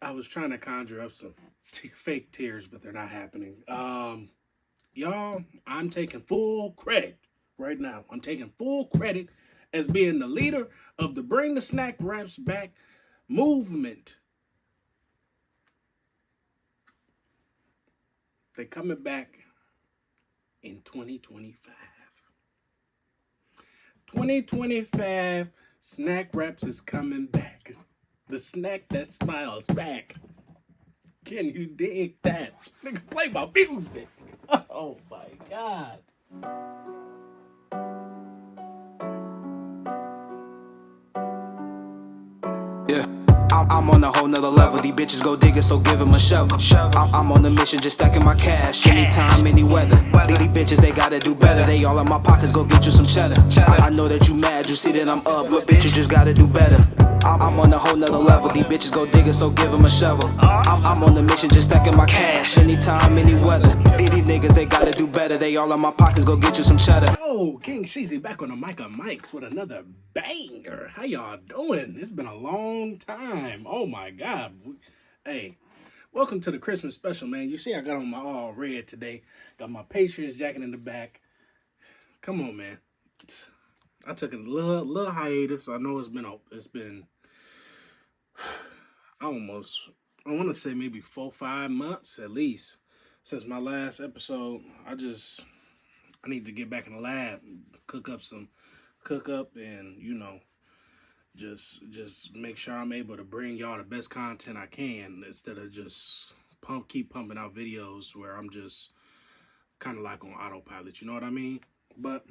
I was trying to conjure up some fake tears, but they're not happening. Y'all, I'm taking full credit right now. I'm taking full credit as being the leader of the Bring the Snack Wraps Back movement. They coming back in 2025. 2025, Snack Wraps is coming back. The snack that smiles back. Can you dig that? Nigga, play my music. Oh my God. Yeah. I'm on a whole nother level. These bitches go digging, so give them a shovel. I'm on a mission, just stacking my cash. Anytime, any weather. These bitches, they gotta do better. They all in my pockets, go get you some cheddar. I know that you mad, you see that I'm up. But bitch, you just gotta do better. I'm on a whole nother level. These bitches go digging, so give them a shovel. I'm on a mission, just stacking my cash. Anytime, any weather. These niggas, they gotta do better. They all in my pockets, go get you some cheddar. Oh, King Sheezy back on the mic of mics with another banger. How y'all doing? It's been a long time. Oh my God. Hey, welcome to the Christmas special, man. You see I got on my all red today. Got my Patriots jacket in the back. Come on, man. I took a little hiatus. I know it's been almost, I want to say maybe 4-5 months at least since my last episode. I need to get back in the lab, cook up and, just make sure I'm able to bring y'all the best content I can instead of just keep pumping out videos where I'm just kind of like on autopilot, you know what I mean? But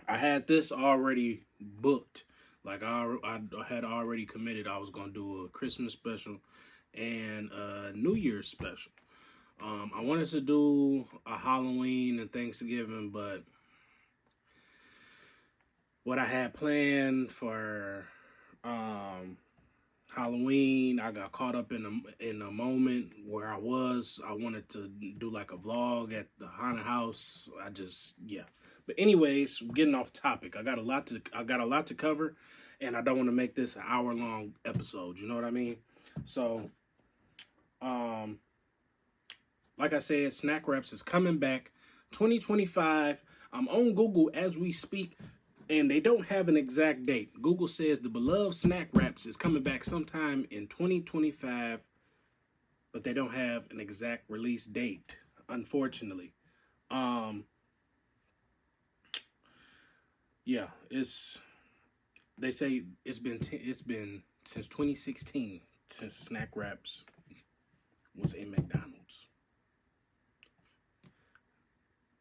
I had this already booked. Like I had already committed I was going to do a Christmas special and a New Year's special. I wanted to do a Halloween and Thanksgiving, but what I had planned for Halloween, I got caught up in a moment where I wanted to do like a vlog at the haunted house. Yeah. But anyways, getting off topic. I got a lot to cover, and I don't want to make this an hour-long episode. You know what I mean? So, like I said, Snack Wraps is coming back 2025. I'm on Google as we speak, and they don't have an exact date. Google says the beloved Snack Wraps is coming back sometime in 2025, but they don't have an exact release date, unfortunately. Yeah, they say it's been since 2016 since Snack Wraps was in McDonald's.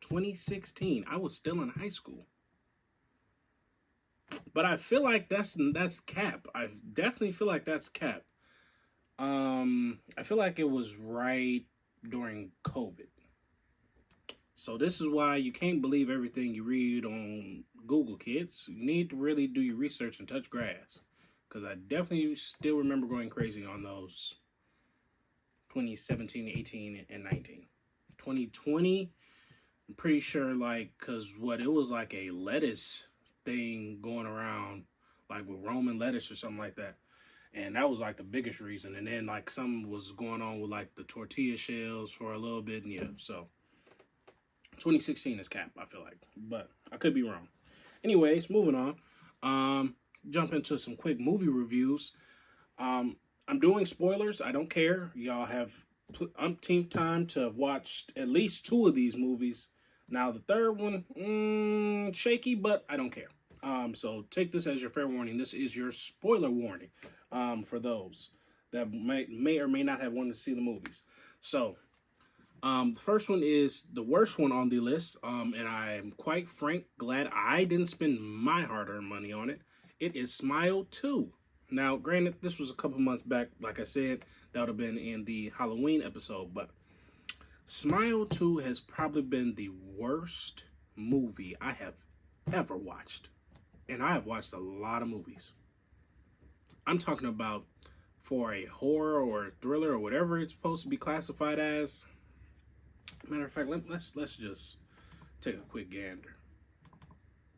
2016. I was still in high school. But I feel like that's cap. I definitely feel like that's cap. I feel like it was right during COVID. So this is why you can't believe everything you read on Google, kids. You need to really do your research and touch grass. Because I definitely still remember going crazy on those 2017, 18, and 19. 2020, I'm pretty sure, because it was like a lettuce thing going around, like with Roman lettuce or something like that. And that was like the biggest reason. And then like something was going on with like the tortilla shells for a little bit. And yeah, so 2016 is cap, I feel like. But I could be wrong. Anyways, moving on. Jump into some quick movie reviews. I'm doing spoilers. I don't care. Y'all have umpteenth time to have watched at least 2 of these movies. Now, the third one, shaky, but I don't care. So take this as your fair warning. This is your spoiler warning for those that may or may not have wanted to see the movies. So, the first one is the worst one on the list, and I'm quite glad I didn't spend my hard-earned money on it. It is Smile 2. Now, granted, this was a couple months back. Like I said, that would have been in the Halloween episode, but Smile 2 has probably been the worst movie I have ever watched. And I have watched a lot of movies. I'm talking about for a horror or a thriller or whatever it's supposed to be classified as. Matter of fact, let's just take a quick gander.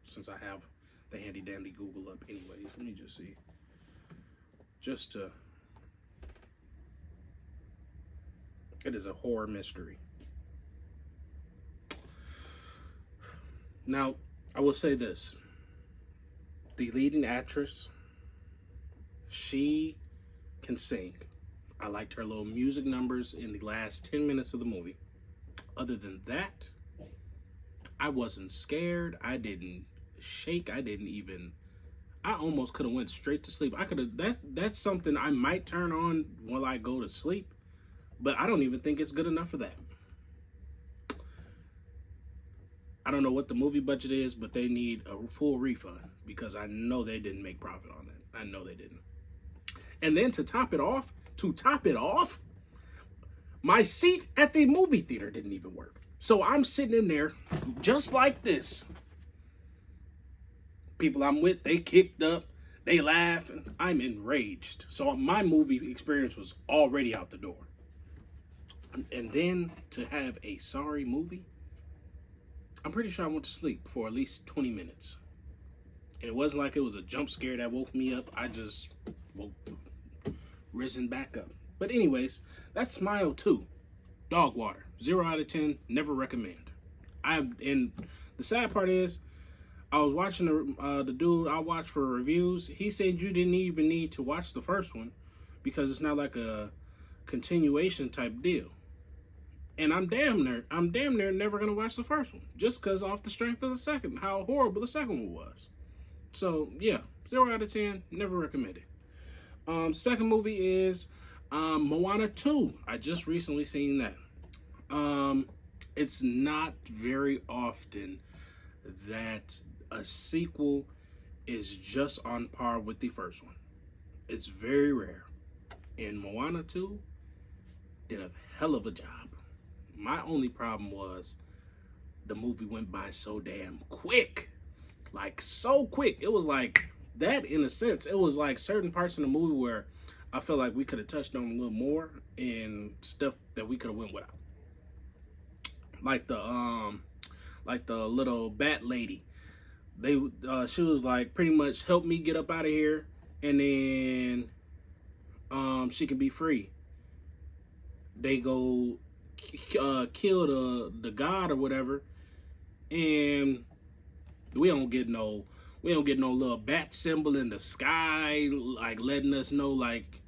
Since I have the handy dandy Google up anyways. Let me just see. Just to It is a horror mystery. Now, I will say this. The leading actress, she can sing. I liked her little music numbers in the last 10 minutes of the movie. Other than that, I wasn't scared. I didn't shake. I almost could have went straight to sleep. That's something I might turn on while I go to sleep, but I don't even think it's good enough for that. I don't know what the movie budget is, but they need a full refund because I know they didn't make profit on that. I know they didn't. And then to top it off, my seat at the movie theater didn't even work. So I'm sitting in there just like this. People I'm with, they kicked up, they laugh, and I'm enraged. So my movie experience was already out the door. And then to have a sorry movie, I'm pretty sure I went to sleep for at least 20 minutes. And it wasn't like it was a jump scare that woke me up. I just woke risen back up. But anyways, that's Smile 2. Dog water. 0 out of 10. Never recommend. And the sad part is, I was watching the dude I watched for reviews. He said you didn't even need to watch the first one because it's not like a continuation type deal. And I'm damn near never gonna watch the first one just because off the strength of the second, how horrible the second one was. So yeah, 0 out of 10. Never recommend it. Second movie is Moana 2. I just recently seen that. It's not very often that a sequel is just on par with the first one. It's very rare. And Moana 2 did a hell of a job. My only problem was the movie went by so damn quick. Like, so quick. It was like that in a sense. It was like certain parts in the movie where I feel like we could have touched on a little more and stuff that we could have went without. Like the little bat lady. She was like, pretty much help me get up out of here, and then she can be free. They go kill the god or whatever, and we don't get no little bat symbol in the sky like letting us know, like,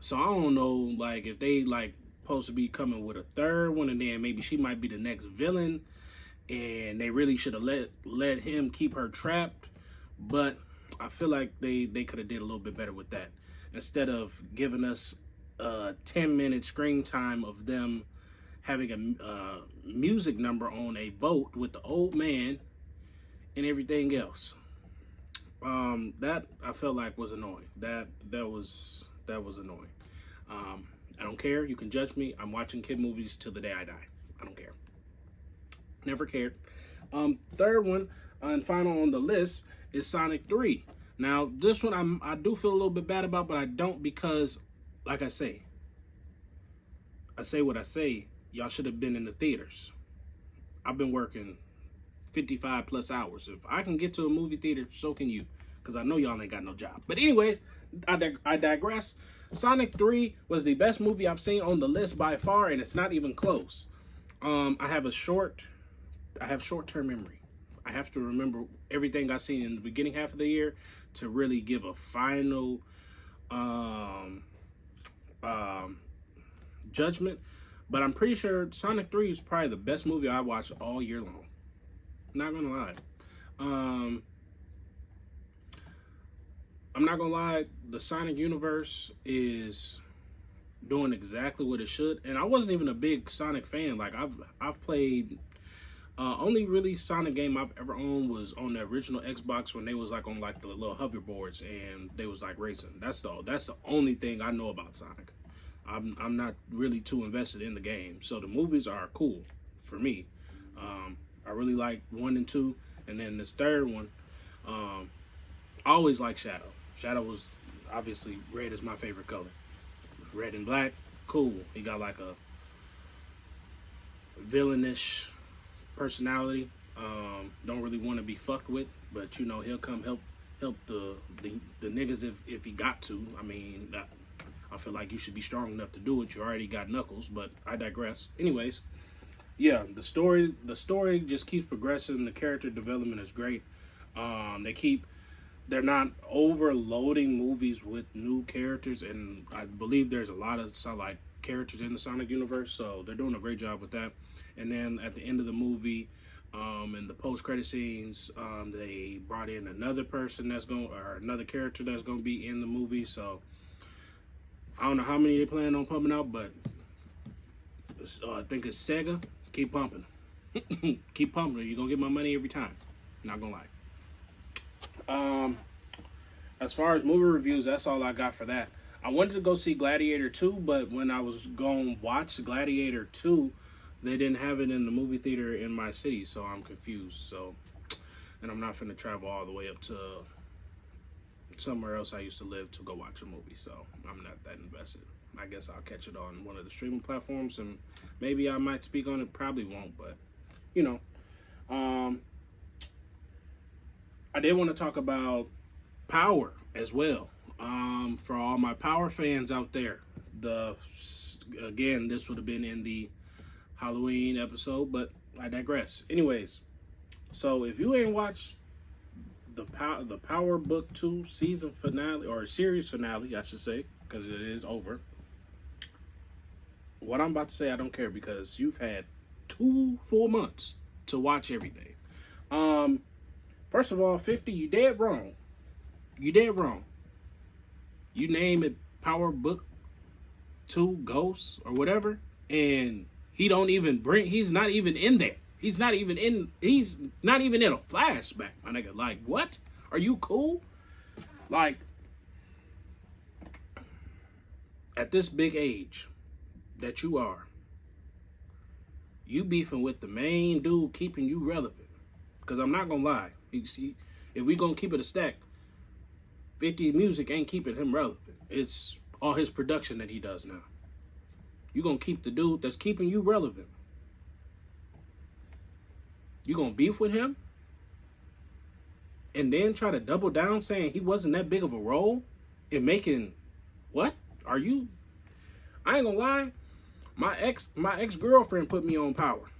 so I don't know, like, if they like supposed to be coming with a third one, and then maybe she might be the next villain, and they really should have let him keep her trapped. But I feel like they could have did a little bit better with that, instead of giving us 10-minute screen time of them having a music number on a boat with the old man and everything else. That I felt like was annoying. That was annoying. I don't care. You can judge me. I'm watching kid movies till the day I die. I don't care. Never cared. Third one and final on the list is Sonic 3. Now, this one I do feel a little bit bad about, but I don't, because, like I say what I say. Y'all should have been in the theaters. I've been working 55 plus hours. If I can get to a movie theater, so can you, because I know y'all ain't got no job. But anyways, I digress. Sonic 3 was the best movie I've seen on the list by far, and it's not even close. I have short-term memory. I have to remember everything I seen in the beginning half of the year to really give a final judgment. But I'm pretty sure Sonic 3 is probably the best movie I watched all year long. Not gonna lie. I'm not gonna lie, the Sonic universe is doing exactly what it should. And I wasn't even a big Sonic fan. Like, I've played only really Sonic game I've ever owned was on the original Xbox, when they was like on like the little hoverboards and they was like racing. That's the only thing I know about Sonic. I'm not really too invested in the game. So the movies are cool for me. I really like 1 and 2, and then this third one, I always like Shadow. Shadow was obviously, red is my favorite color. Red and black, cool. He got like a villainish personality. Don't really want to be fucked with, but he'll come help the niggas if he got to. I mean, I feel like you should be strong enough to do it. You already got Knuckles, but I digress. Anyways, yeah, the story just keeps progressing. The character development is great. They're not overloading movies with new characters, and I believe there's a lot of like characters in the Sonic universe, so they're doing a great job with that. And then at the end of the movie, in the post-credit scenes, they brought in another another character that's going to be in the movie. So I don't know how many they plan on pumping out, but I think it's Sega. Keep pumping. Keep pumping. You're going to get my money every time. Not going to lie. As far as movie reviews, that's all I got for that. I wanted to go see Gladiator 2, but when I was going to watch Gladiator 2, they didn't have it in the movie theater in my city, so I'm confused. So, and I'm not finna travel all the way up to somewhere else I used to live to go watch a movie, so I'm not that invested. I guess I'll catch it on one of the streaming platforms, and maybe I might speak on it. Probably won't, but, you know. I did want to talk about Power as well. For all my Power fans out there, again, this would have been in the Halloween episode, but I digress. Anyways, so if you ain't watched the Power Book 2 season finale, or series finale, I should say, because it is over, what I'm about to say, I don't care, because you've had 2 full months to watch everything. First of all, 50, you dead wrong. You dead wrong. You name it Power Book 2 Ghosts or whatever, and he's not even in there. He's not even in a flashback, my nigga. Like, what? Are you cool? Like, at this big age that you are, you beefing with the main dude keeping you relevant. Because I'm not gonna lie. If we gonna keep it a stack, 50 music ain't keeping him relevant. It's all his production that he does now. You gonna keep the dude that's keeping you relevant. You gonna beef with him? And then try to double down saying he wasn't that big of a role in making what? Are you? I ain't gonna lie. My ex-girlfriend put me on Power.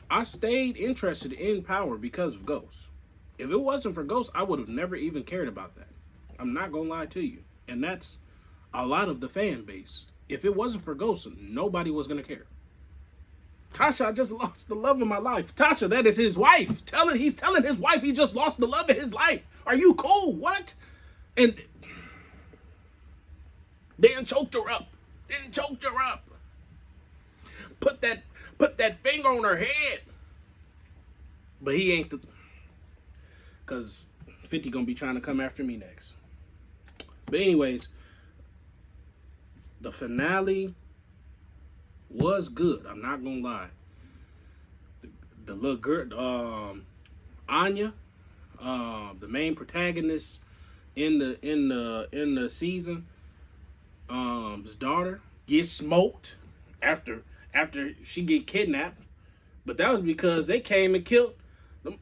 I stayed interested in Power because of Ghost. If it wasn't for Ghost, I would have never even cared about that. I'm not gonna lie to you. And that's a lot of the fan base. If it wasn't for Ghost, nobody was gonna care. Tasha, I just lost the love of my life. Tasha, that is his wife. He's telling his wife he just lost the love of his life. Are you cool? What? And then choked her up. Put that finger on her head. But he ain't because 50 gonna be trying to come after me next. But anyways, the finale was good. I'm not gonna lie. The little girl, Anya, the main protagonist in the season, his daughter gets smoked after she get kidnapped, but that was because they came and killed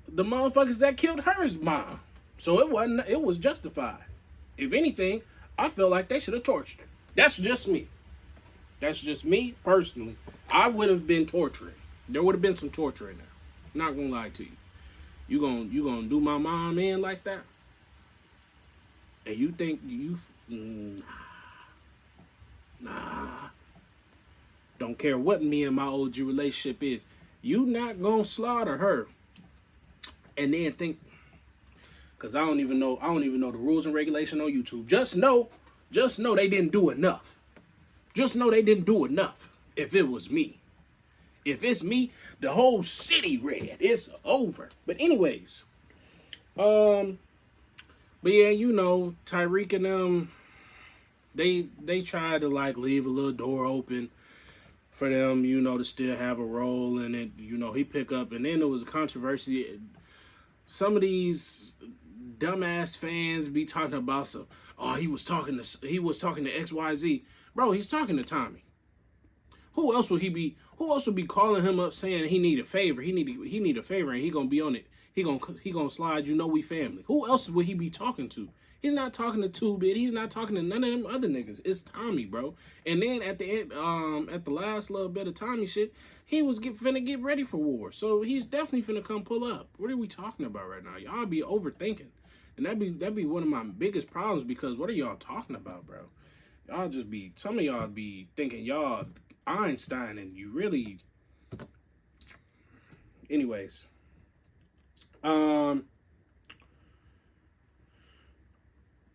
the motherfuckers that killed her mom. So it was justified. If anything, I feel like they should have tortured her. That's just me. That's just me personally. I would have been torturing. There would have been some torture in there. Not gonna lie to you. You gonna do my mom in like that? And you think nah. Don't care what me and my OG relationship is. You not gonna slaughter her. And then think, because I don't even know the rules and regulation on YouTube. Just know they didn't do enough. Just know they didn't do enough. If it was me. If it's me, the whole city red. It's over. But anyways. But yeah, you know, Tyreek and them, they tried to like leave a little door open for them, you know, to still have a role in it. You know, he pick up, and then there was a controversy. Some of these dumbass fans be talking about some. Oh, he was talking to XYZ. Bro, he's talking to Tommy. Who else would be calling him up saying he need a favor? He need a favor, and he gonna be on it. He gonna slide. You know we family. Who else would he be talking to? He's not talking to 2-Bit. He's not talking to none of them other niggas. It's Tommy, bro. And then at the end, at the last little bit of Tommy shit, he was finna get ready for war. So he's definitely finna come pull up. What are we talking about right now? Y'all be overthinking. And that'd be one of my biggest problems, because what are y'all talking about, bro? Y'all just be, some of y'all be thinking y'all Einstein, and you really, anyways.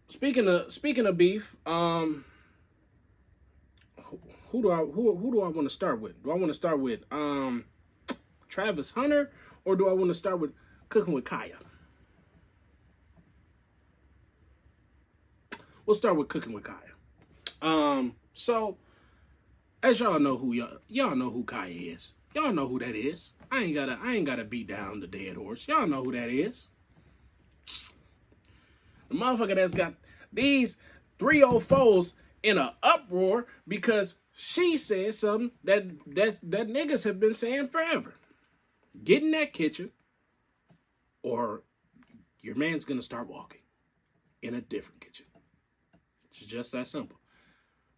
Speaking of beef, who do I want to start with? Do I want to start with Travis Hunter, or do I want to start with Cooking with Kaya? We'll start with Cooking with Kaya. So as y'all know y'all know who Kaya is. Y'all know who that is. I ain't gotta beat down the dead horse. Y'all know who that is. The motherfucker that's got these 304s in an uproar because she said something that niggas have been saying forever. Get in that kitchen, or your man's gonna start walking in a different kitchen. It's just that simple.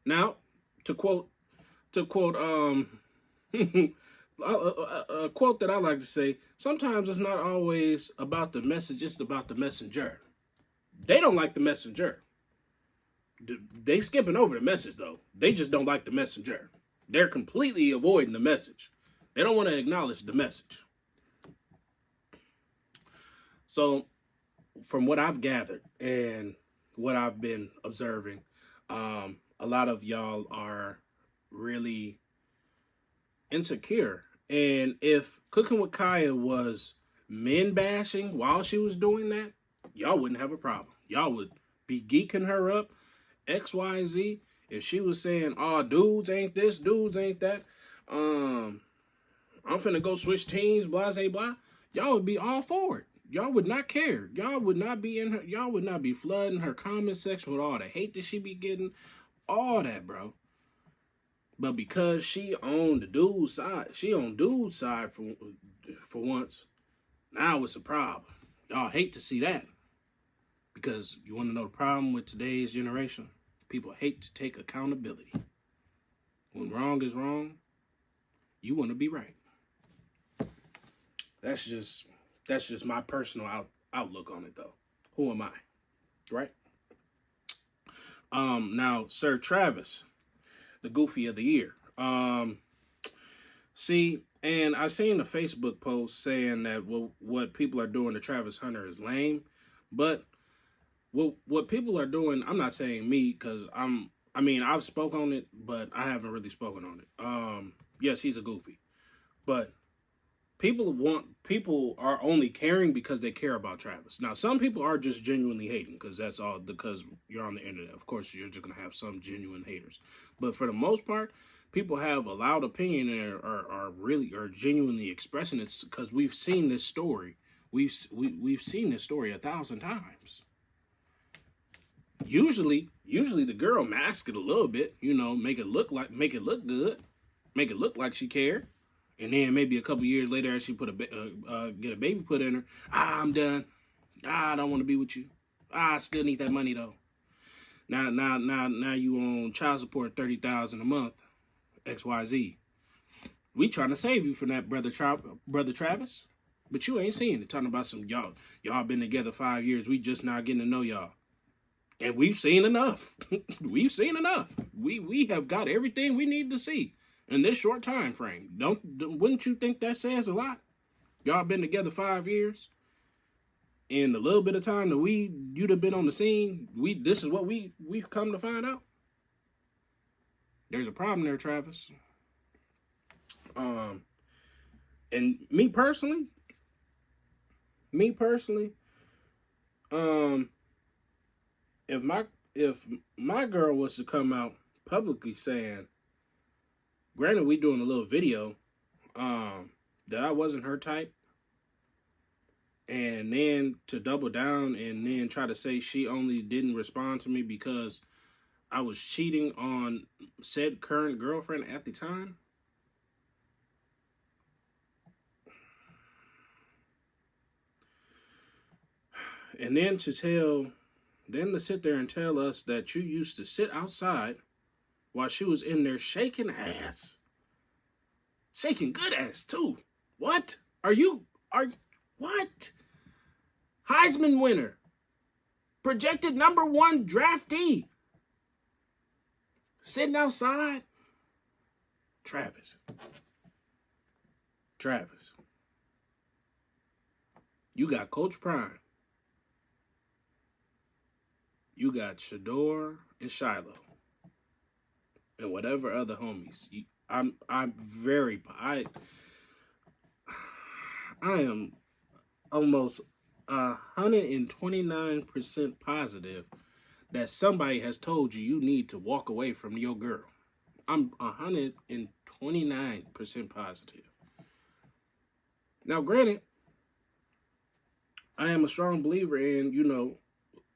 Now, to quote a quote that I like to say, sometimes it's not always about the message, it's about the messenger. They don't like the messenger. They skipping over the message, though. They just don't like the messenger. They're completely avoiding the message. They don't want to acknowledge the message. So, from what I've gathered and what I've been observing, a lot of y'all are really insecure. And if Cooking with Kaya was men bashing while she was doing that, y'all wouldn't have a problem. Y'all would be geeking her up, XYZ. If she was saying, oh, dudes ain't this, dudes ain't that, I'm finna go switch teams, blah, blah, blah, y'all would be all for it. Y'all would not care. Y'all would not be flooding her comment section with all the hate that she be getting, all that, bro. But because she on the dude's side, for once, now it's a problem. Y'all hate to see that. Because you want to know the problem with today's generation? People hate to take accountability. When wrong is wrong, you want to be right. That's just my personal outlook on it, though. Who am I? Right? Now, Sir Travis, the Goofy of the Year. See, and I seen a Facebook post saying that what people are doing to Travis Hunter is lame, but what people are doing, I'm not saying me, because I've spoken on it, but I haven't really spoken on it. Yes, he's a goofy, but people are only caring because they care about Travis. Now, some people are just genuinely hating because you're on the internet. Of course, you're just gonna have some genuine haters, but for the most part, people have a loud opinion and are genuinely expressing it because we've seen this story. We've seen this story 1,000 times. Usually the girl mask it a little bit, make it look good, make it look like she cared, and then maybe a couple years later, she put get a baby put in her. I'm done. I don't want to be with you. I still need that money though. Now you on child support $30,000 a month, XYZ. We trying to save you from that, brother Travis, but you ain't seeing it. Talking about some y'all been together 5 years. We just not getting to know y'all. And we've seen enough. We've seen enough. We have got everything we need to see in this short time frame. Wouldn't you think that says a lot? Y'all been together 5 years. In the little bit of time that you'd have been on the scene, this is what we've come to find out. There's a problem there, Travis. And me personally, if my girl was to come out publicly saying, granted we doing a little video, that I wasn't her type, and then to double down and then try to say she only didn't respond to me because I was cheating on said current girlfriend at the time, and then to tell Then to sit there and tell us that you used to sit outside while she was in there shaking ass. Shaking good ass, too. What? What? Heisman winner. Projected #1 draftee. Sitting outside. Travis. You got Coach Prime. You got Shador and Shiloh. And whatever other homies. I am almost 129% positive that somebody has told you need to walk away from your girl. I'm 129% positive. Now, granted, I am a strong believer in,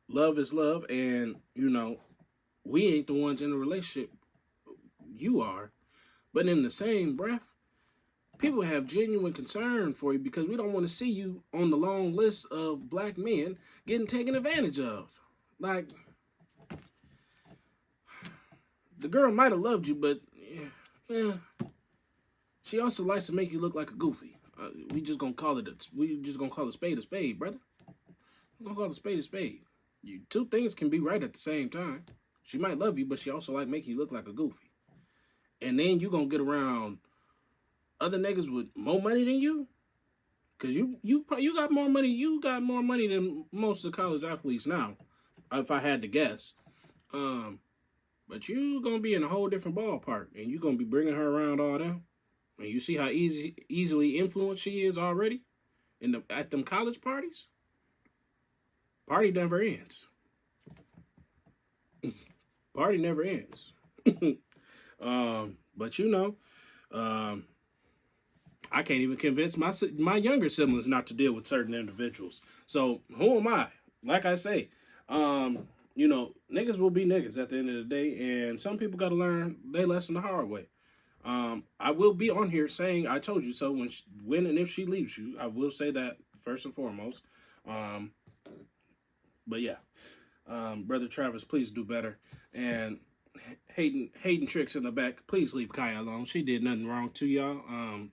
love is love, and, we ain't the ones in a relationship. You are. But in the same breath, people have genuine concern for you because we don't want to see you on the long list of black men getting taken advantage of. Like, the girl might have loved you, but she also likes to make you look like a goofy. We just gonna call a spade a spade, brother. We're gonna call a spade a spade. Two things can be right at the same time. She might love you, but she also like making you look like a goofy. And then you gonna get around other niggas with more money than you, cause you got more money. You got more money than most of the college athletes now, if I had to guess. But you gonna be in a whole different ballpark, and you gonna be bringing her around all them. And you see how easily influenced she is already at them college parties. Party never ends. Party never ends. But I can't even convince my younger siblings not to deal with certain individuals. So who am I? Like I say, niggas will be niggas at the end of the day, and some people got to learn their lesson the hard way. I will be on here saying I told you so when and if she leaves you. I will say that first and foremost. But yeah, Brother Travis, please do better. And Hayden Tricks in the back, please leave Kaya alone. She did nothing wrong to y'all.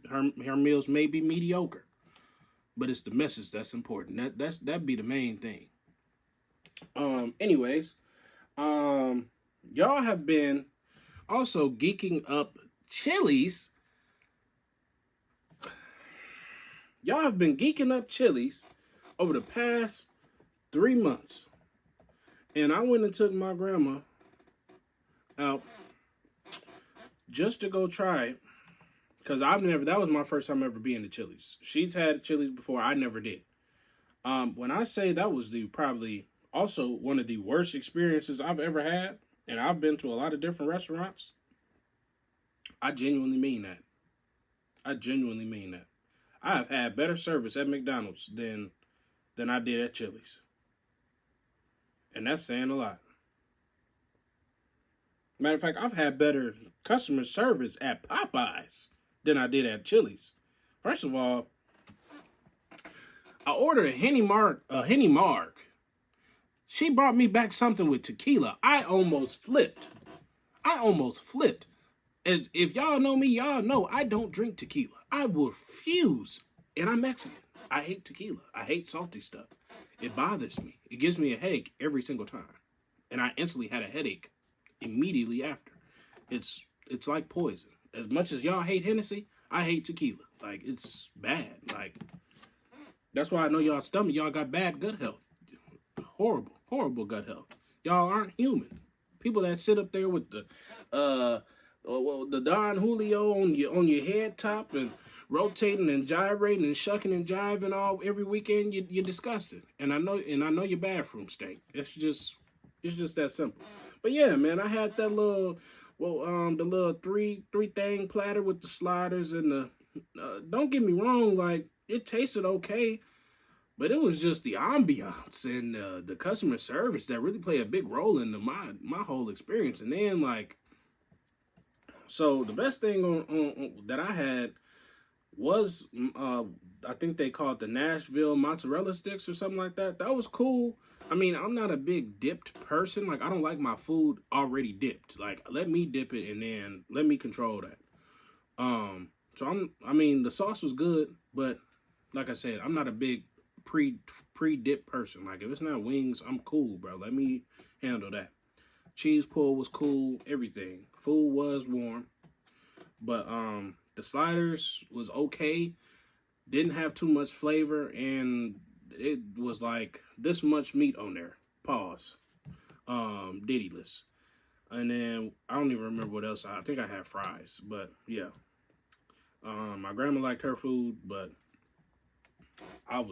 Her meals may be mediocre, but it's the message that's important. That'd be the main thing. Anyways, y'all have been also geeking up Chili's. Y'all have been geeking up Chili's over the past 3 months. And I went and took my grandma out just to go try it. Because that was my first time ever being to Chili's. She's had Chili's before, I never did. When I say that was probably also one of the worst experiences I've ever had, and I've been to a lot of different restaurants, I genuinely mean that. I have had better service at McDonald's than I did at Chili's. And that's saying a lot. Matter of fact, I've had better customer service at Popeyes than I did at Chili's. First of all, I ordered a Henny Mark. She brought me back something with tequila. I almost flipped. And if y'all know me, y'all know I don't drink tequila. I will refuse. And I'm Mexican. I hate tequila. I hate salty stuff. It bothers me. It gives me a headache every single time. And I instantly had a headache immediately after. It's like poison. As much as y'all hate Hennessy, I hate tequila. Like, it's bad. Like, that's why I know y'all got bad gut health. Horrible gut health. Y'all aren't human. People that sit up there with the Don Julio on your head top and rotating and gyrating and shucking and jiving all every weekend, you're disgusting. And I know your bathroom stink. It's just that simple. But yeah, man, I had that the little three thing platter with the sliders and the don't get me wrong, like, it tasted okay, but it was just the ambiance and the customer service that really played a big role in my whole experience. And then, like, so the best thing on that I had was I think they call it the Nashville mozzarella sticks or something like that. That was cool. I mean, I'm not a big dipped person. Like, I don't like my food already dipped. Like, let me dip it and then let me control that. I mean, the sauce was good, but like I said, I'm not a big pre-dip person. Like, if it's not wings, I'm cool, bro. Let me handle that. Cheese pull was cool, everything. Food was warm. But the sliders was okay. Didn't have too much flavor, and it was like this much meat on there. Pause. Diddyless. And then I don't even remember what else. I think I had fries, but yeah. My grandma liked her food, but I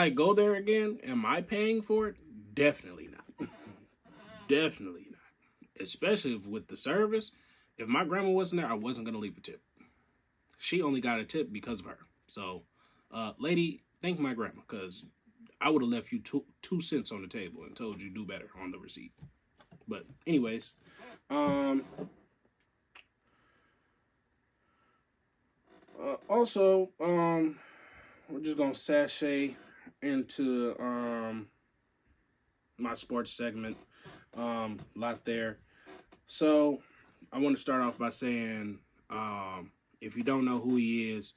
go there again. Am I paying for it? Definitely not. Definitely not. Especially with the service. If my grandma wasn't there, I wasn't gonna leave a tip. She only got a tip because of her. So, lady, thank my grandma, because I would have left you 2 cents on the table and told you do better on the receipt. But anyways, also, we're just gonna sashay into my sports segment. Lot there. So I want to start off by saying, if you don't know who he is,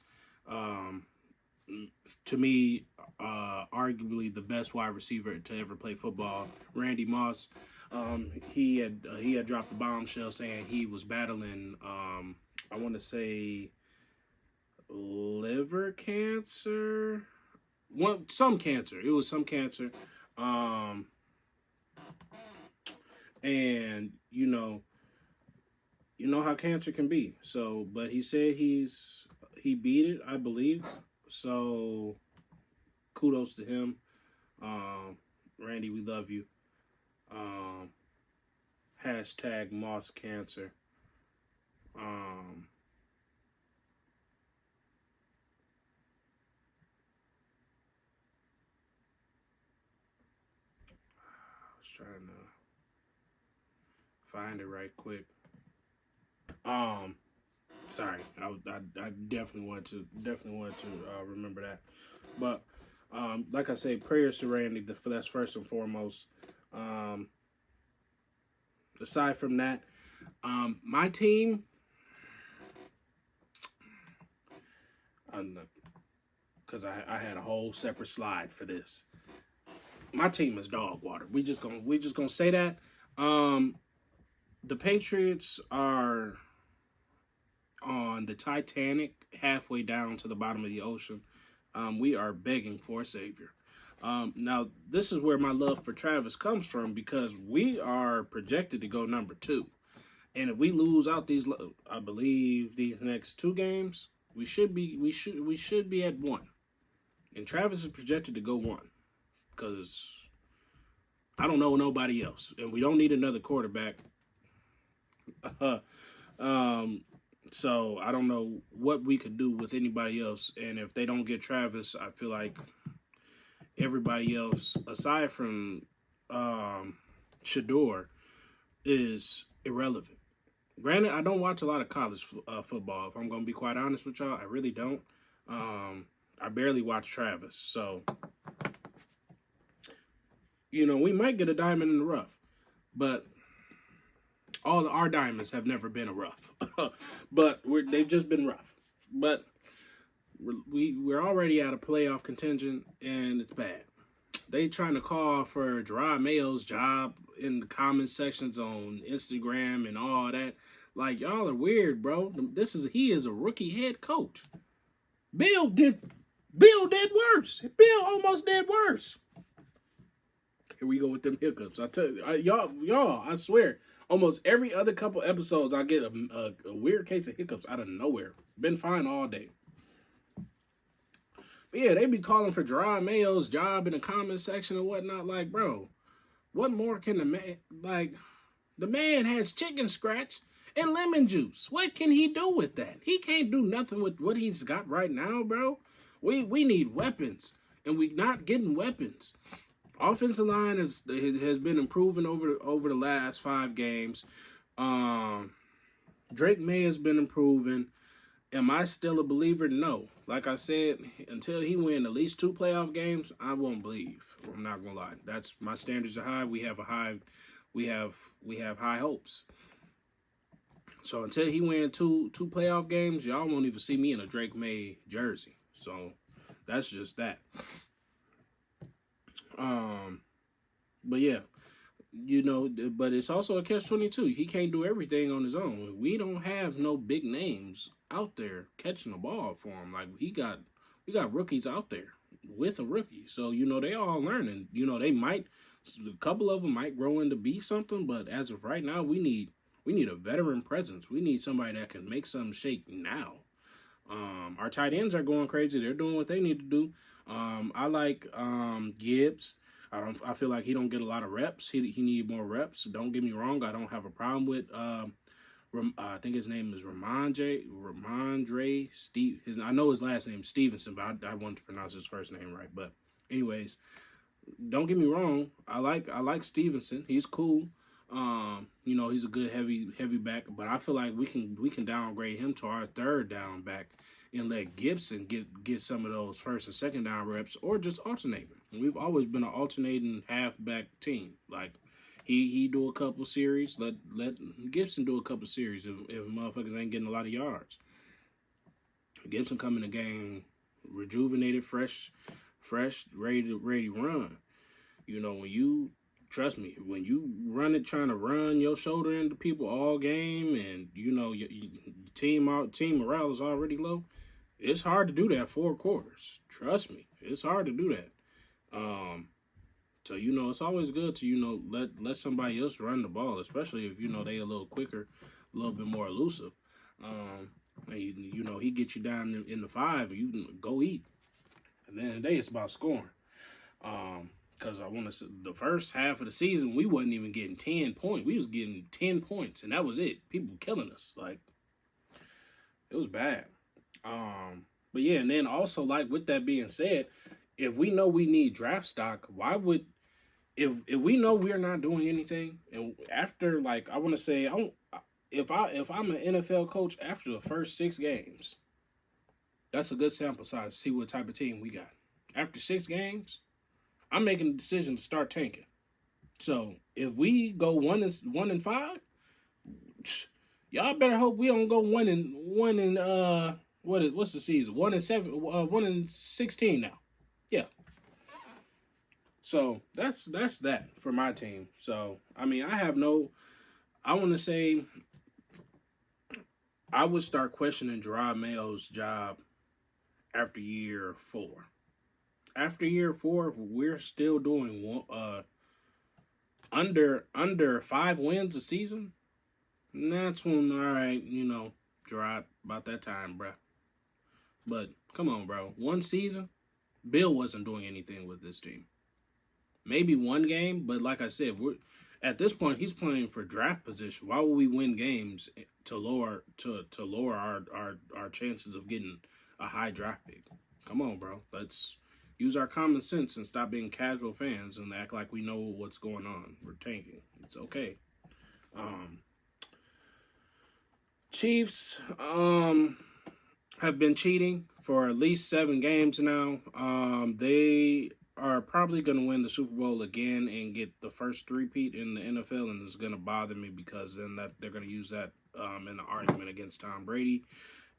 to me, arguably the best wide receiver to ever play football, Randy Moss. He had dropped a bombshell saying he was battling, I want to say, liver cancer. Some cancer. It was some cancer. And you know how cancer can be. So, but he said he beat it, I believe. So, kudos to him. Randy, we love you. Hashtag Moss Cancer. I was trying to find it right quick. Sorry, I definitely want to remember that. But like I say, prayers to Randy. That's first and foremost. Aside from that, my team, because I had a whole separate slide for this. My team is dog water. We just gonna say that. The Patriots are on the Titanic, halfway down to the bottom of the ocean. We are begging for a savior. Now, this is where my love for Travis comes from, because we are projected to go number 2. And if we lose out I believe these next 2 games, we should be at 1. And Travis is projected to go 1, because I don't know nobody else, and we don't need another quarterback. So I don't know what we could do with anybody else, and if they don't get Travis, I feel like everybody else, aside from Shador, is irrelevant. Granted, I don't watch a lot of college football. If I'm going to be quite honest with y'all, I really don't. I barely watch Travis, so we might get a diamond in the rough, but all our diamonds have never been a rough, but they've just been rough. But we're already out of playoff contingent, and it's bad. They trying to call for Gerard Mayo's job in the comment sections on Instagram and all that. Like, y'all are weird, bro. He is a rookie head coach. Bill did worse. Bill almost did worse. Here we go with them hiccups. I tell you, y'all, I swear, almost every other couple episodes, I get a weird case of hiccups out of nowhere. Been fine all day. But yeah, they be calling for Gerard Mayo's job in the comment section and whatnot. Like, bro, what more can the man, the man has chicken scratch and lemon juice. What can he do with that? He can't do nothing with what he's got right now, bro. We need weapons, and we not getting weapons. Offensive line has been improving over the last 5 games. Drake May has been improving. Am I still a believer? No. Like I said, until he win at least 2 playoff games, I won't believe. I'm not gonna lie. That's my standards are high. We have high hopes. So until he win two playoff games, y'all won't even see me in a Drake May jersey. So that's just that. But yeah, but it's also a catch-22. He can't do everything on his own. We don't have no big names out there catching the ball for him. Like we got rookies out there with a rookie. So, they all learning. A couple of them might grow into be something, but as of right now, we need a veteran presence. We need somebody that can make something shake now. Our tight ends are going crazy. They're doing what they need to do. I like Gibbs. I feel like he don't get a lot of reps. He need more reps. Don't get me wrong. I don't have a problem with I think his name is Ramondre Steve. I know his last name is Stevenson, but I want to pronounce his first name right. But anyways, don't get me wrong. I like Stevenson. He's cool. He's a good heavy back, but I feel like we can downgrade him to our third down back and let Gibson get some of those first and second down reps, or just alternate. We've always been an alternating halfback team. Like he do a couple series, let Gibson do a couple series if motherfuckers ain't getting a lot of yards. Gibson come in the game rejuvenated, fresh, ready to run. Trust me, when you trying to run your shoulder into people all game, and your team morale is already low, it's hard to do that 4 quarters. Trust me, it's hard to do that. So it's always good to let somebody else run the ball, especially if they a little quicker, a little bit more elusive. And he gets you down in the 5, and you can go eat. And then today it's about scoring. Because I want to say the first half of the season, we wasn't even getting 10 points. We was getting 10 points, and that was it. People were killing us. Like, it was bad. But yeah, and then also, like, with that being said, if we know we need draft stock, why would, if we know we're not doing anything, and after, like, I want to say, if I'm an NFL coach after the first 6 games, that's a good sample size to see what type of team we got. After 6 games, I'm making a decision to start tanking. So if we go 1-5, y'all better hope we don't go 1 what's the season? 1-7, 1-16 now. Yeah. So that's that for my team. So I mean, I want to say I would start questioning Gerard Mayo's job after year 4. After year 4, if we're still doing under 5 wins a season, that's when, all right, Gerard, about that time, bruh. But come on, bro. 1 season, Bill wasn't doing anything with this team. Maybe 1 game, but like I said, we're at this point he's playing for draft position. Why would we win games to lower our chances of getting a high draft pick? Come on, bro. Let's use our common sense and stop being casual fans and act like we know what's going on. We're tanking. It's okay. Chiefs have been cheating for at least 7 games now. They are probably going to win the Super Bowl again and get the first three-peat in the NFL, and it's going to bother me because then they're going to use that in the argument against Tom Brady.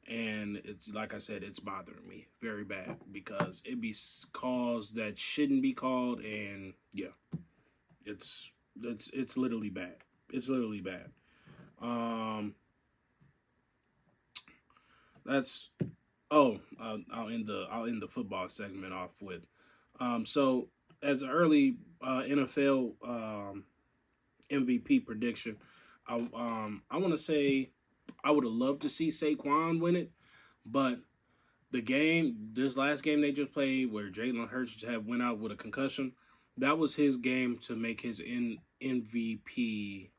And it's like I said, it's bothering me very bad because it be calls that shouldn't be called, and yeah, it's literally bad. It's literally bad. I'll end the football segment off with. So as an early NFL MVP prediction, I want to say I would have loved to see Saquon win it, but this last game they just played where Jalen Hurts went out with a concussion, that was his game to make his MVP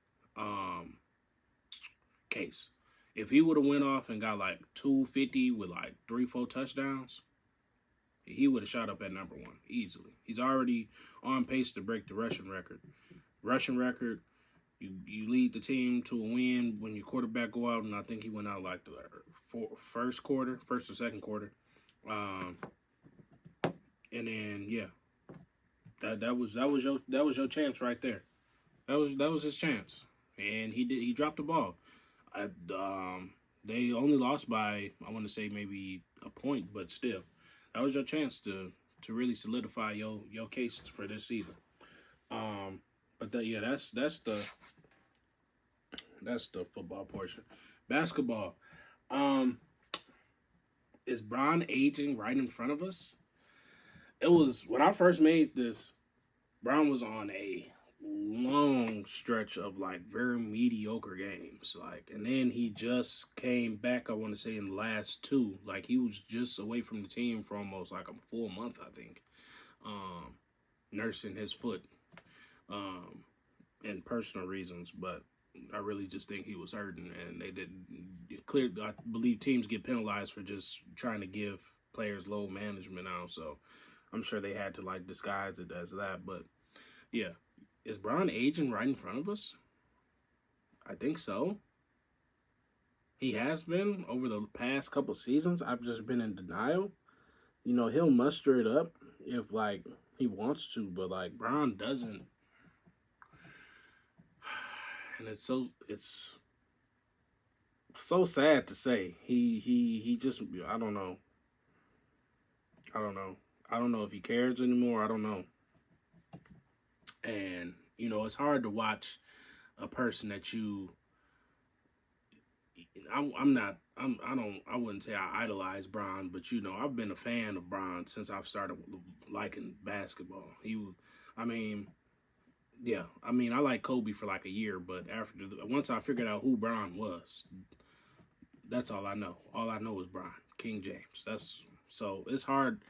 case. If he would have went off and got like 250 with like 3-4 touchdowns, he would have shot up at number 1 easily. He's already on pace to break the rushing record. You lead the team to a win when your quarterback go out, and I think he went out like the first or second quarter. And then yeah, that was your chance right there. That was his chance, and he dropped the ball. They only lost by, I want to say, maybe a point, but still, that was your chance to really solidify your case for this season. But that's the football portion. Basketball. Is Bron aging right in front of us? It was when I first made this. Bron was on a long stretch of like very mediocre games, like, and then he just came back. I want to say in the last two, like he was just away from the team for almost like a full month, I think, nursing his foot, and personal reasons. But I really just think he was hurting, and they didn't clear. I believe teams get penalized for just trying to give players load management now, so I'm sure they had to like disguise it as that. But yeah, is Bron aging right in front of us? I think so. He has been over the past couple seasons. I've just been in denial. You know, he'll muster it up if like he wants to, but like Bron doesn't. And it's so sad to say. He just, I don't know. I don't know if he cares anymore. I don't know. And you know, it's hard to watch a person that I wouldn't say I idolize Bron, but you know, I've been a fan of Bron since I've started liking basketball. I like Kobe for like a year, but once I figured out who Bron was, that's all I know. All I know is Bron, King James. So it's hard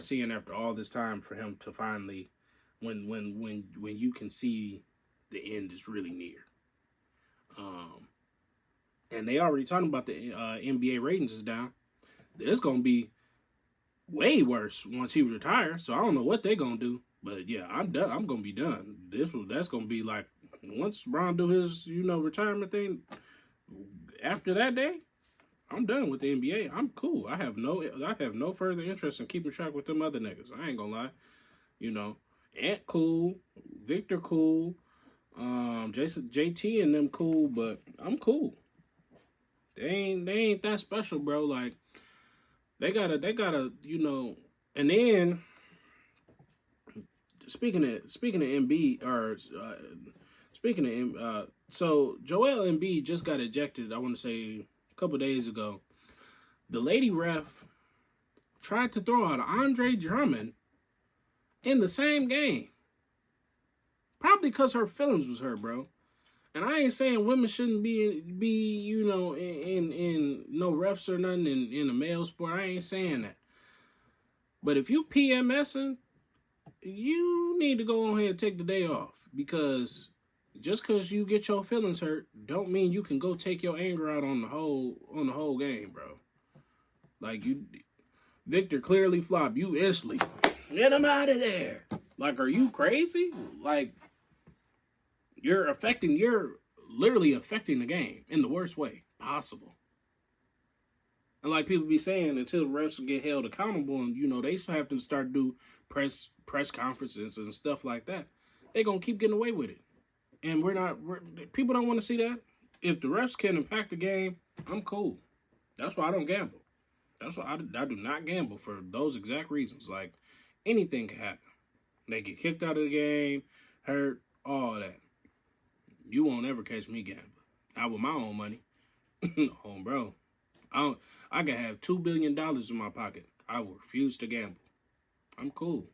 seeing after all this time for him to finally, when you can see the end is really near. And they already talking about the NBA ratings is down. It's gonna be way worse once he retires. So I don't know what they're gonna do. But yeah, I'm done. I'm gonna be done. That's gonna be like once Bron do his retirement thing. After that day, I'm done with the NBA. I'm cool. I have no further interest in keeping track with them other niggas. I ain't gonna lie. Ant cool, Victor cool, JT and them cool, but I'm cool. They ain't that special, bro. Like they gotta, and then speaking of Embiid, so Joel Embiid just got ejected. I want to say a couple days ago. The lady ref tried to throw out Andre Drummond in the same game, probably because her feelings was hurt, bro. And I ain't saying women shouldn't be in no refs or nothing in a male sport. I ain't saying that. But if you PMSing, you need to go ahead and take the day off, because just because you get your feelings hurt don't mean you can go take your anger out on the whole game, bro. Like Victor clearly flopped. You instantly get him out of there. Like, are you crazy? Like, you're literally affecting the game in the worst way possible. And like people be saying, until refs get held accountable, and they have to start do press conferences and stuff like that, they're gonna keep getting away with it. And people don't want to see that. If the refs can impact the game, I'm cool. That's why I don't gamble. That's why I do not gamble, for those exact reasons. Like, anything can happen. They get kicked out of the game, hurt, all that. You won't ever catch me gambling. Not with my own money. Oh, bro. I could have $2 billion in my pocket. I will refuse to gamble. I'm cool.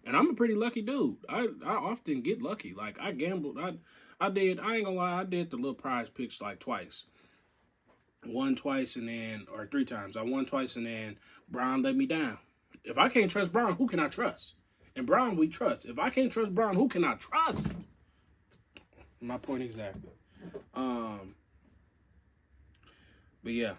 And I'm a pretty lucky dude. I often get lucky. Like, I gambled. I ain't gonna lie, I did the little prize picks like twice. Won twice or 3 times. I won twice, and then Bron let me down. If I can't trust Bron, who can I trust? And Bron we trust. If I can't trust Bron, who can I trust? My point exactly. But yeah,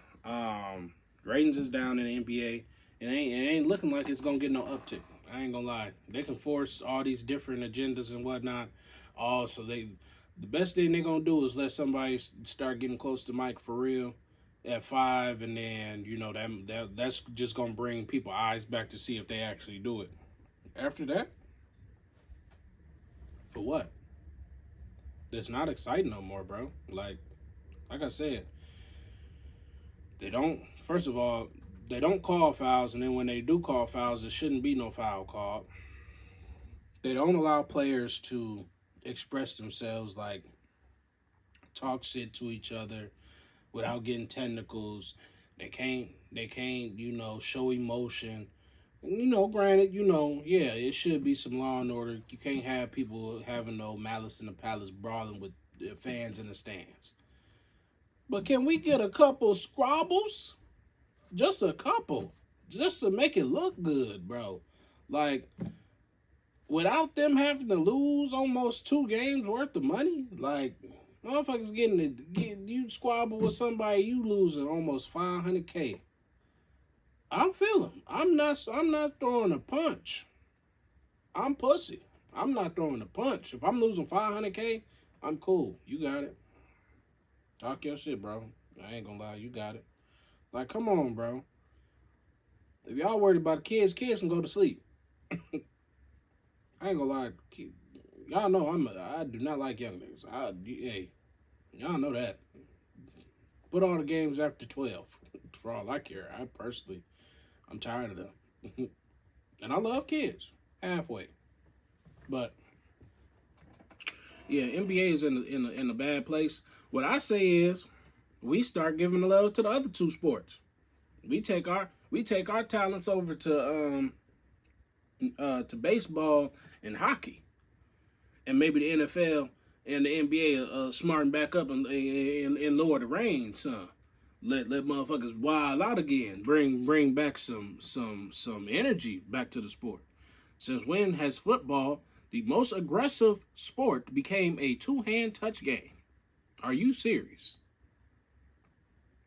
ratings is down in the NBA. It ain't looking like it's gonna get no uptick. I ain't gonna lie. They can force all these different agendas and whatnot. So The best thing they're gonna do is let somebody start getting close to Mike for real at 5, and then that's just gonna bring people eyes back to see if they actually do it. After that, for what? It's not exciting no more, bro. Like I said, they don't. First of all, they don't call fouls, and then when they do call fouls, there shouldn't be no foul called. They don't allow players to express themselves, like talk shit to each other without getting technicals. They can't, show emotion. Granted, yeah, it should be some law and order. You can't have people having no malice in the palace brawling with fans in the stands. But can we get a couple squabbles? Just a couple. Just to make it look good, bro. Like, without them having to lose almost 2 games worth of money, like, motherfuckers you squabble with somebody, you losing almost $500K. I'm feeling. I'm not throwing a punch. I'm pussy. I'm not throwing a punch. If I'm losing $500K, I'm cool. You got it. Talk your shit, bro. I ain't gonna lie, you got it. Like, come on, bro. If y'all worried about kids can go to sleep. I ain't gonna lie. Y'all know I do not like young niggas. Hey, y'all know that. Put all the games after 12. For all I care. I'm tired of them. And I love kids. Halfway. But yeah, NBA is in a bad place. What I say is we start giving the love to the other 2 sports. We take our talents over to baseball and hockey. And maybe the NFL and the NBA smarten back up and lower the reins, son. Let motherfuckers wild out again. Bring back some energy back to the sport. Since when has football, the most aggressive sport, became a 2-hand touch game? Are you serious?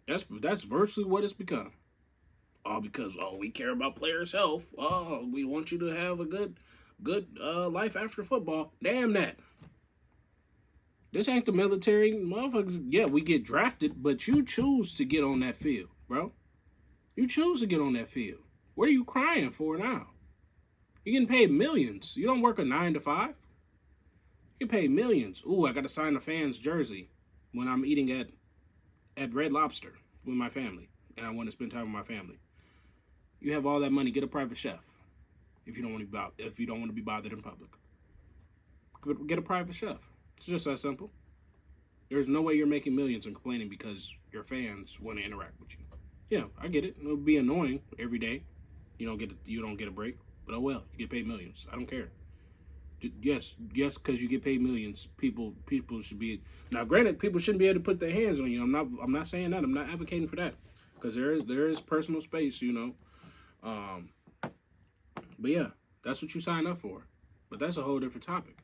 That's virtually what it's become. All because we care about players' health. We want you to have a good life after football. Damn that. This ain't the military. Motherfuckers, yeah, we get drafted, but you choose to get on that field, bro. You choose to get on that field. What are you crying for now? You're getting paid millions. You don't work a 9 to 5. You get paid millions. Ooh, I got to sign a fan's jersey when I'm eating at Red Lobster with my family, and I want to spend time with my family. You have all that money. Get a private chef if you don't want to be bothered in public. Get a private chef. It's just that simple. There's no way you're making millions and complaining because your fans want to interact with you. Yeah, I get it. It'll be annoying every day. You don't get a break. But oh well, you get paid millions. I don't care. Yes, because you get paid millions, people should be. Now, granted, people shouldn't be able to put their hands on you. I'm not saying that. I'm not advocating for that, because there is personal space, But yeah, that's what you sign up for. But that's a whole different topic.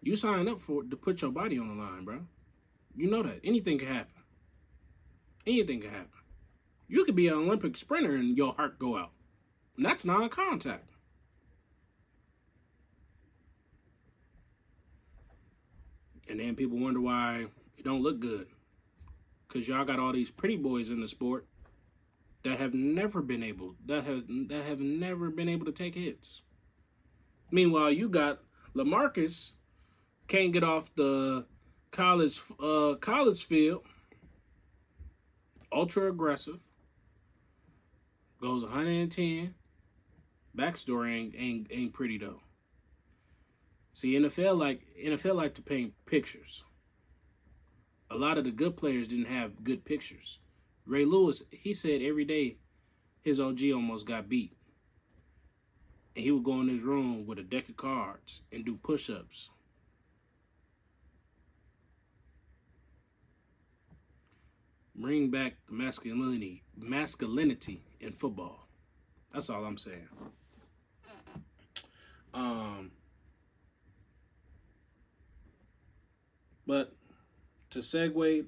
You sign up to put your body on the line, bro. You know that anything can happen. Anything can happen. You could be an Olympic sprinter and your heart go out. And that's non-contact. And then people wonder why it don't look good. Because y'all got all these pretty boys in the sport that have never been able to take hits. Meanwhile, you got LaMarcus can't get off the college field. Ultra aggressive. Goes 110. Backstory ain't pretty though. See, NFL like to paint pictures. A lot of the good players didn't have good pictures. Ray Lewis, he said every day his OG almost got beat. And he would go in his room with a deck of cards and do push-ups. Bring back the masculinity in football. That's all I'm saying. But to segue,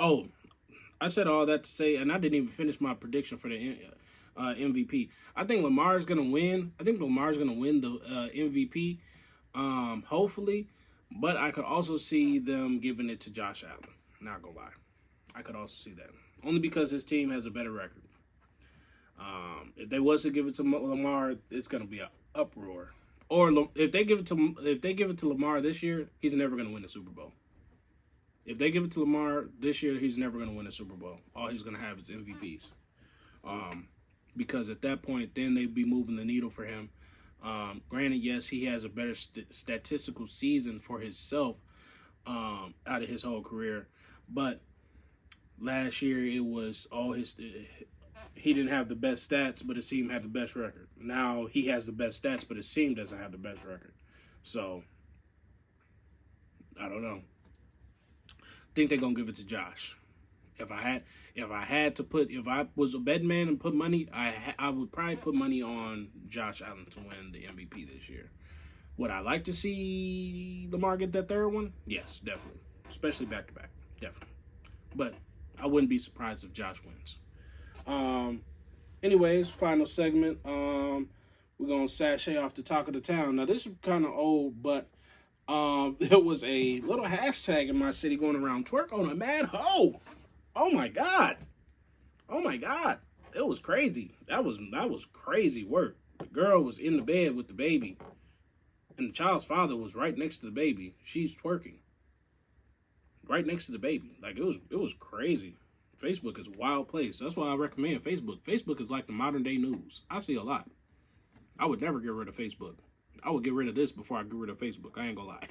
I said all that to say, and I didn't even finish my prediction for the MVP. I think Lamar's gonna win. I think Lamar's gonna win the MVP. Hopefully, But I could also see them giving it to Josh Allen. Not gonna lie. I could also see that. Only because his team has a better record. If they was to give it to Lamar, it's gonna be an uproar. Or if they give it to Lamar this year, he's never gonna win the Super Bowl. If they give it to Lamar this year, he's never gonna win a Super Bowl. All he's gonna have is MVPs. Because at that point, then they'd be moving the needle for him. Granted, yes, he has a better statistical season for himself out of his whole career, but last year it was all his. He didn't have the best stats, but his team had the best record. Now he has the best stats, but his team doesn't have the best record. So I don't know. I think they're gonna give it to Josh. If I was a betting man and put money, I would probably put money on Josh Allen to win the MVP this year. Would I like to see Lamar get that third one? Yes, definitely. Especially back to back. Definitely. But I wouldn't be surprised if Josh wins. Anyways, final segment. We're gonna sashay off the talk of the town. Now this is kinda old, but there was a little hashtag in my city going around, twerk on a mad hoe. Oh my God. It was crazy. That was crazy work. The girl was in the bed with the baby, and the child's father was right next to the baby. She's twerking right next to the baby. Like, it was crazy. Facebook is a wild place. That's why I recommend Facebook. Facebook is like the modern day news. I see a lot. I would never get rid of Facebook. I would get rid of this before I get rid of Facebook. I ain't gonna lie.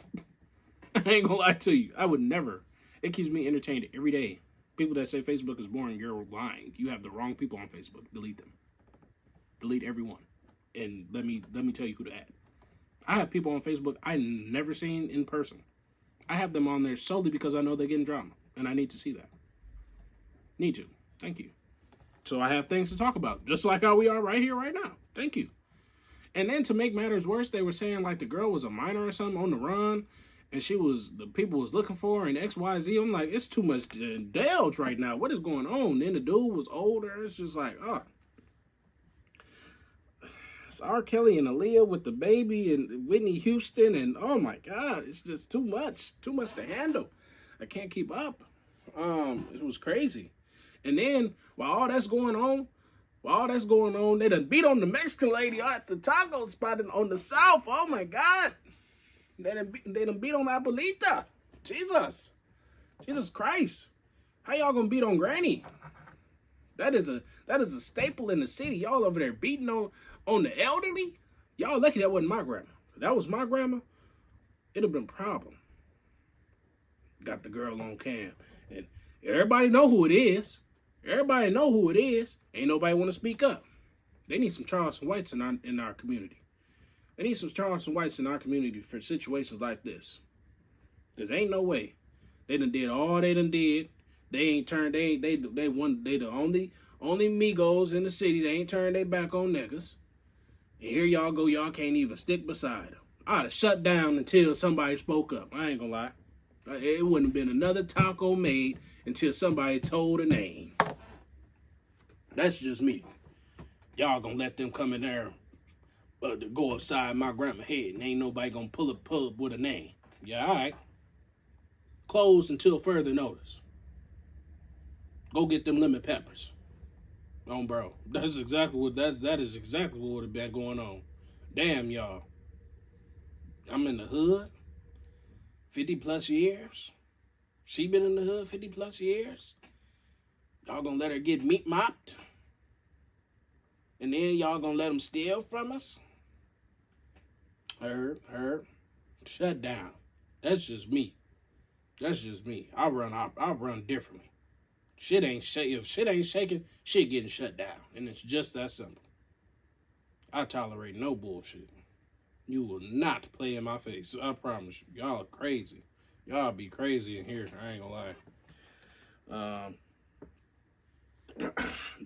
I ain't gonna lie to you. I would never. It keeps me entertained every day. People that say Facebook is boring, you're lying. You have the wrong people on Facebook. Delete them. Delete everyone. And let me tell you who to add. I have people on Facebook I never seen in person. I have them on there solely because I know they're getting drama. And I need to see that. Need to. Thank you. So I have things to talk about. Just like how we are right here, right now. Thank you. And then to make matters worse, they were saying like the girl was a minor or something on the run. And the people was looking for her and XYZ. I'm like, it's too much to indulge right now. What is going on? Then the dude was older. It's just like, it's R. Kelly and Aaliyah with the baby and Whitney Houston. And oh my God, it's just too much to handle. I can't keep up. It was crazy. And then while all that's going on, they done beat on the Mexican lady at the taco spot on the South. Oh my God. They done beat on Abuelita. Jesus Christ. How y'all gonna beat on Granny? That is a staple in the city. Y'all over there beating on the elderly. Y'all lucky that wasn't my grandma. If that was my grandma, it'd have been a problem. Got the girl on cam. And everybody know who it is. Ain't nobody want to speak up. They need some Charleston Whites in our community. They need some Charleston Whites in our community for situations like this. Because ain't no way. They done did all they done did. They ain't turned, they the only Migos in the city. They ain't turned their back on niggas. And here y'all go, y'all can't even stick beside them. I'd have shut down until somebody spoke up. I ain't gonna lie. It wouldn't have been another taco made until somebody told a name. That's just me. Y'all gonna let them come in there to go upside my grandma's head and ain't nobody gonna pull up with a name. Yeah, all right. Closed until further notice. Go get them lemon peppers. Bro. That is exactly what would have been going on. Damn, y'all. I'm in the hood 50 plus years. She been in the hood 50 plus years. Y'all gonna let her get meat mopped? And then y'all gonna let them steal from us? Herb, shut down. That's just me. I run differently. If shit ain't shaking, shit getting shut down. And it's just that simple. I tolerate no bullshit. You will not play in my face. I promise you. Y'all are crazy. Y'all be crazy in here. I ain't gonna lie.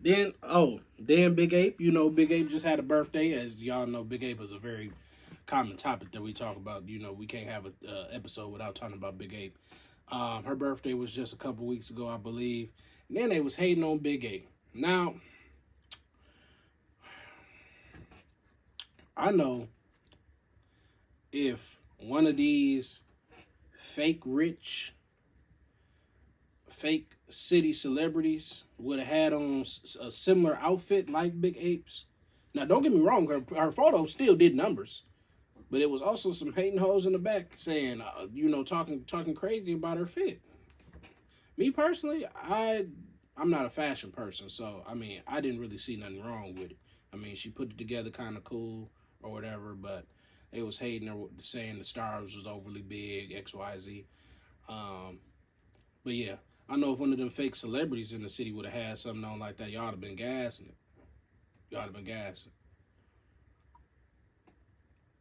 Then Big Ape. You know, Big Ape just had a birthday. As y'all know, Big Ape is a very common topic that we talk about. You know, we can't have an episode without talking about Big Ape. Her birthday was just a couple weeks ago, I believe. And then they was hating on Big Ape. Now, I know if one of these fake rich, fake city celebrities would have had on a similar outfit like Big Ape's. Now, don't get me wrong, her photo still did numbers, but it was also some hating hoes in the back saying, talking crazy about her fit. Me personally, I'm not a fashion person, so I mean, I didn't really see nothing wrong with it. I mean, she put it together kind of cool or whatever, but it was hating her, saying the stars was overly big, XYZ. But yeah, I know if one of them fake celebrities in the city would have had something on like that, y'all would have been gassing it. Y'all would have been gassing.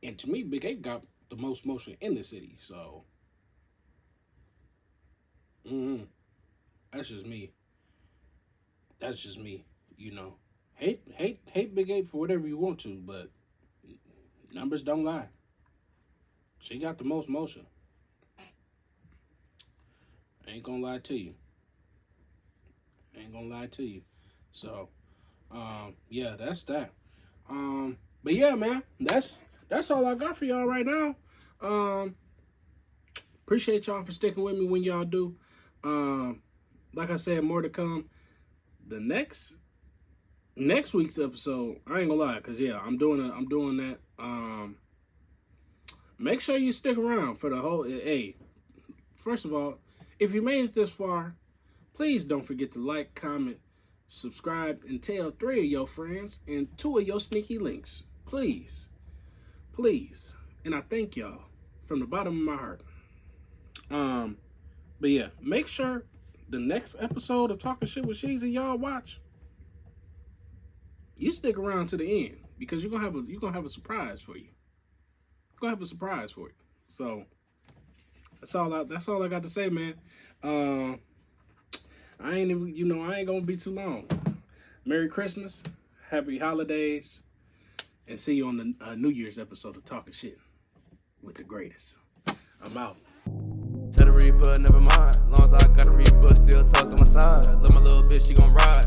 And to me, Big Ape got the most motion in the city, so that's just me. That's just me, Hate Big Ape for whatever you want to, but numbers don't lie. She got the most motion. I ain't gonna lie to you. So, yeah, that's that. But yeah, man, that's all I got for y'all right now. Appreciate y'all for sticking with me when y'all do. Like I said, more to come. The next week's episode, I ain't gonna lie, cause yeah, I'm doing that. Make sure you stick around for the whole. Hey, first of all, if you made it this far, please don't forget to like, comment, subscribe, and tell 3 of your friends and 2 of your sneaky links. Please. And I thank y'all from the bottom of my heart. But yeah, make sure the next episode of Talking Shit with Sheezy y'all watch. You stick around to the end because you're gonna have a surprise for you. So that's all I got to say, man. I ain't gonna be too long. Merry Christmas, Happy Holidays, and see you on the New Year's episode of Talking Shit with the greatest. I'm out. Tell the Reaper, never mind. Long as I got a Reaper, still talk to my side. Love my little bitch, she gon' ride.